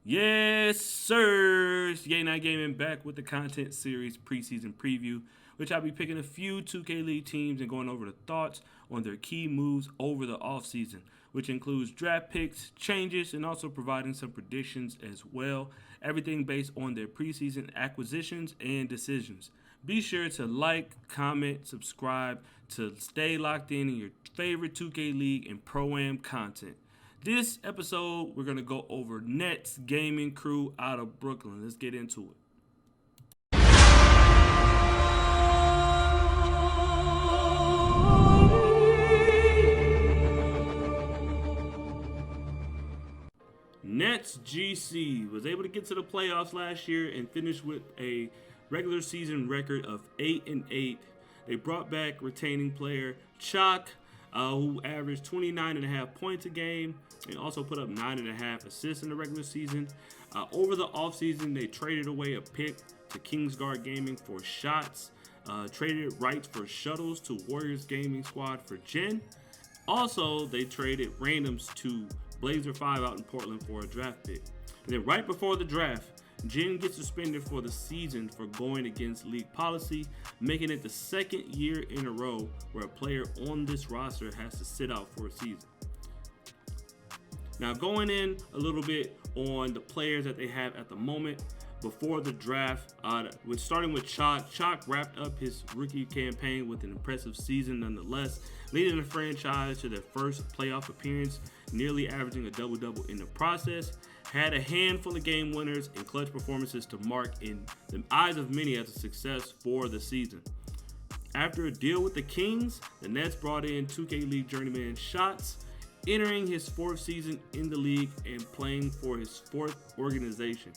Yes, sir. Yay Night Gaming back with the content series Preseason Preview, which I'll be picking a few 2K League teams and going over the thoughts on their key moves over the offseason, which includes draft picks, changes, and also providing some predictions as well. Everything based on their preseason acquisitions and decisions. Be sure to like, comment, subscribe to stay locked in your favorite 2K League and Pro-Am content. This episode, we're going to go over Nets gaming crew out of Brooklyn. Let's get into it. Nets GC was able to get to the playoffs last year and finish with a regular season record of 8-8. They brought back retaining player Chalk, who averaged 29.5 points a game and also put up 9.5 assists in the regular season. Over the offseason, they traded away a pick to Kingsguard Gaming for shots, traded rights for shuttles to Warriors Gaming Squad for Jen. Also, they traded randoms to Blazer 5 out in Portland for a draft pick. And then right before the draft, Jen gets suspended for the season for going against league policy, making it the second year in a row where a player on this roster has to sit out for a season. Now, going in a little bit on the players that they have at the moment before the draft, starting with Chalk. Chalk wrapped up his rookie campaign with an impressive season nonetheless, leading the franchise to their first playoff appearance, nearly averaging a double-double in the process. Had a handful of game winners and clutch performances to mark in the eyes of many as a success for the season. After a deal with the Kings, the Nets brought in 2K League journeyman Shots, entering his fourth season in the league and playing for his fourth organization.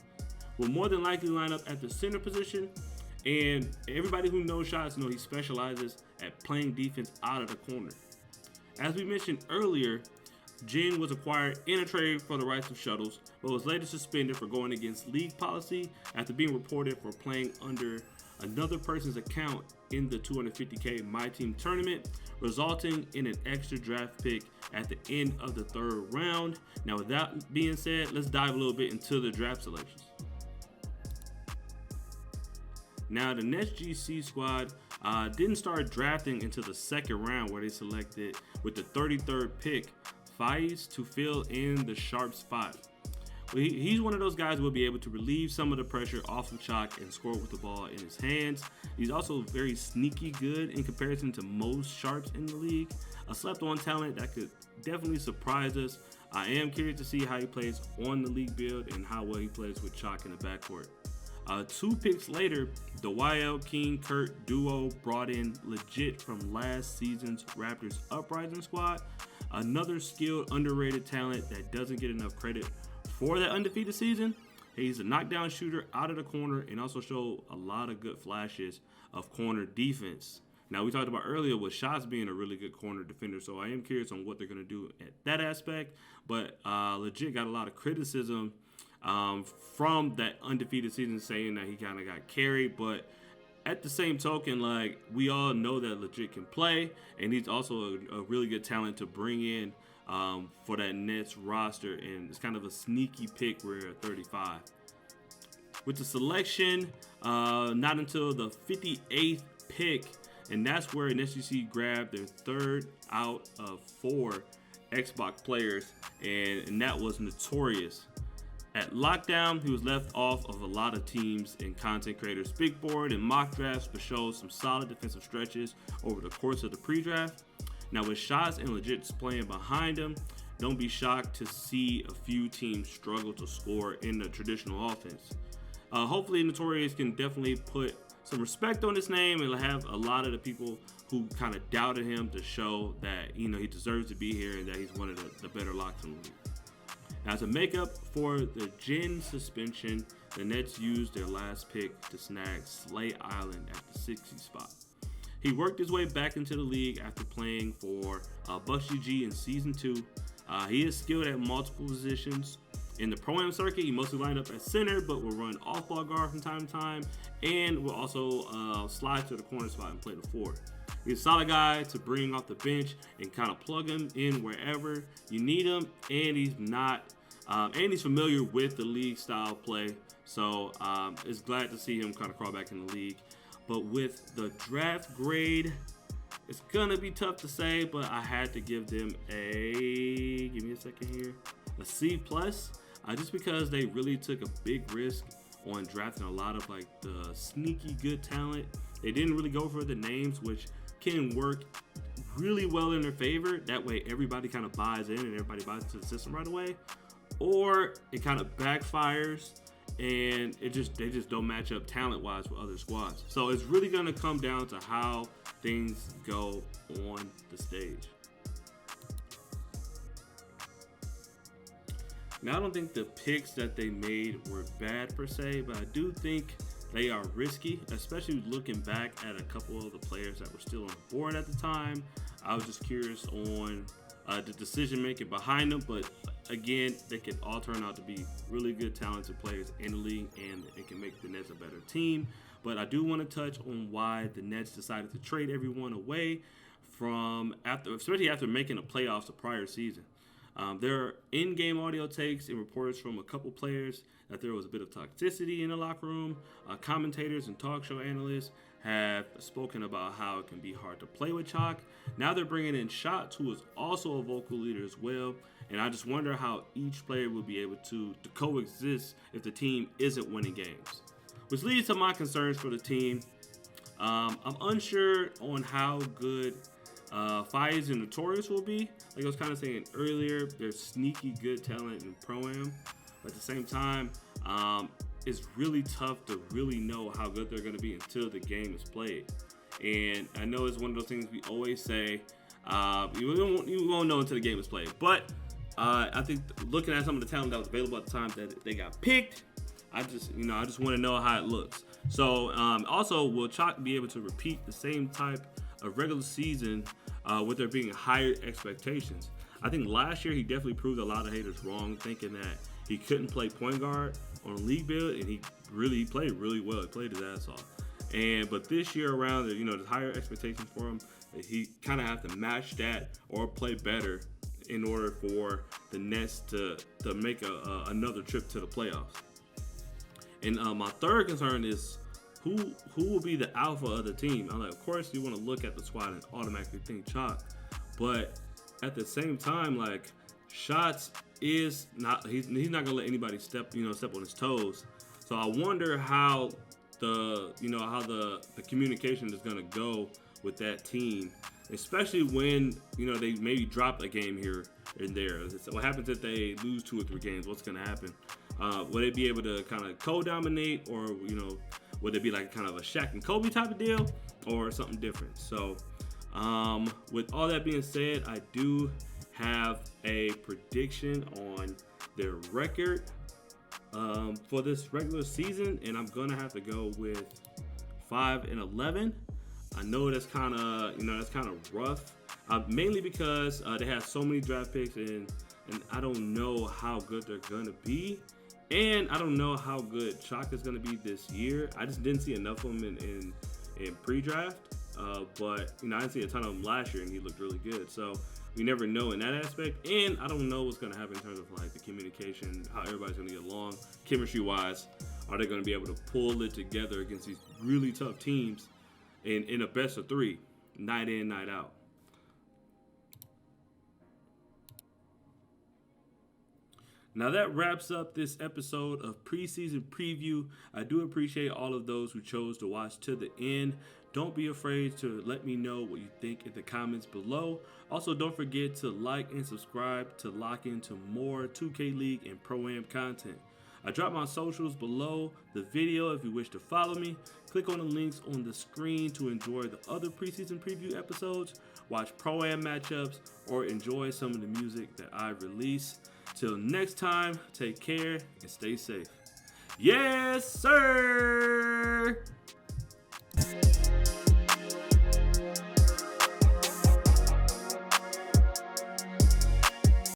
Will more than likely line up at the center position, and everybody who knows Shots know he specializes at playing defense out of the corner. As we mentioned earlier, Jen was acquired in a trade for the rights of shuttles, but was later suspended for going against league policy after being reported for playing under another person's account in the $250K My Team tournament, resulting in an extra draft pick at the end of the third round. Now, with that being said, let's dive a little bit into the draft selections. Now, the Nets GC squad didn't start drafting until the second round, where they selected with the 33rd pick Faiz to fill in the Sharps 5. He's one of those guys who will be able to relieve some of the pressure off of Chalk and score with the ball in his hands. He's also very sneaky good in comparison to most Sharps in the league. A slept-on talent that could definitely surprise us. I am curious to see how he plays on the league build and how well he plays with Chalk in the backcourt. 2 picks later, the YL King Kurt duo brought in Legit from last season's Raptors Uprising squad. Another skilled, underrated talent that doesn't get enough credit for that undefeated season. He's a knockdown shooter out of the corner and also showed a lot of good flashes of corner defense. Now, we talked about earlier with Shots being a really good corner defender, so I am curious on what they're going to do at that aspect. But Legit got a lot of criticism from that undefeated season, saying that he kind of got carried. But at the same token, like, we all know that Legit can play, and he's also a really good talent to bring in for that Nets roster, and it's kind of a sneaky pick. We're at 35. With the selection, not until the 58th pick, and that's where NSGC grabbed their third out of 4 Xbox players, and that was Notorious. At lockdown, he was left off of a lot of teams and content creators' big board and mock drafts, but showed some solid defensive stretches over the course of the pre-draft. Now, with Shots and Legit playing behind him, don't be shocked to see a few teams struggle to score in the traditional offense. Hopefully, Notorious can definitely put some respect on his name and have a lot of the people who kind of doubted him to show that, you know, he deserves to be here and that he's one of the better locks in the league. Now, to make up for the Jen suspension, the Nets used their last pick to snag Slay Island at the 60 spot. He worked his way back into the league after playing for Bucks GG in Season 2. He is skilled at multiple positions. In the Pro-Am circuit, he mostly lined up at center, but will run off-ball guard from time to time, and will also slide to the corner spot and play the 4. He's a solid guy to bring off the bench and kind of plug him in wherever you need him, and he's not And he's familiar with the league style play. So it's glad to see him kind of crawl back in the league. But with the draft grade, it's going to be tough to say, but I had to give them give me a second here, a C+. Just because they really took a big risk on drafting a lot of like the sneaky good talent. They didn't really go for the names, which can work really well in their favor. That way everybody kind of buys in and everybody buys into the system right away. Or it kind of backfires and they just don't match up talent-wise with other squads. So it's really going to come down to how things go on the stage. Now, I don't think the picks that they made were bad per se, but I do think they are risky, especially looking back at a couple of the players that were still on the board at the time. I was just curious on the decision making behind them, but again, they can all turn out to be really good, talented players in the league, and it can make the Nets a better team. But I do want to touch on why the Nets decided to trade everyone away especially after making the playoffs the prior season. There are in-game audio takes and reports from a couple players that there was a bit of toxicity in the locker room. Commentators and talk show analysts have spoken about how it can be hard to play with Chalk. Now they're bringing in Shots, who is also a vocal leader as well. And I just wonder how each player will be able to coexist if the team isn't winning games. Which leads to my concerns for the team. I'm unsure on how good Faiz and Notorious will be. Like I was kind of saying earlier, there's sneaky good talent in Pro-Am. But at the same time, it's really tough to really know how good they're going to be until the game is played. And I know it's one of those things we always say, you won't know until the game is played. But I think looking at some of the talent that was available at the time that they got picked, I just want to know how it looks. So also, will Chalk be able to repeat the same type of regular season with there being higher expectations? I think last year he definitely proved a lot of haters wrong, thinking that he couldn't play point guard on a league build, and he played really well. He played his ass off. But this year around, there's higher expectations for him. He kind of have to match that or play better in order for the Nets to make another trip to the playoffs. And my third concern is who will be the alpha of the team. I'm like, of course you want to look at the squad and automatically think Chalk, but at the same time, like, Shots is not he's not gonna let anybody step on his toes. So I wonder how the communication is gonna go with that team, especially when they maybe drop a game here and there. What happens if they lose 2 or 3 games? What's gonna happen? Will they be able to kind of co-dominate, or would it be like kind of a Shaq and Kobe type of deal, or something different? So with all that being said, I do have a prediction on their record for this regular season, and I'm gonna have to go with 5-11. I know that's kind of rough, mainly because they have so many draft picks, and I don't know how good they're gonna be, and I don't know how good Chalk is gonna be this year. I just didn't see enough of him in pre-draft, but I didn't see a ton of him last year, and he looked really good. So we never know in that aspect, and I don't know what's going to happen in terms of like the communication, how everybody's going to get along, chemistry-wise. Are they going to be able to pull it together against these really tough teams in a best of 3, night in, night out? Now that wraps up this episode of Preseason Preview. I do appreciate all of those who chose to watch to the end. Don't be afraid to let me know what you think in the comments below. Also, don't forget to like and subscribe to lock into more 2K League and Pro-Am content. I drop my socials below the video if you wish to follow me. Click on the links on the screen to enjoy the other Preseason Preview episodes, watch Pro-Am matchups, or enjoy some of the music that I release. Till next time, take care and stay safe. Yes, sir!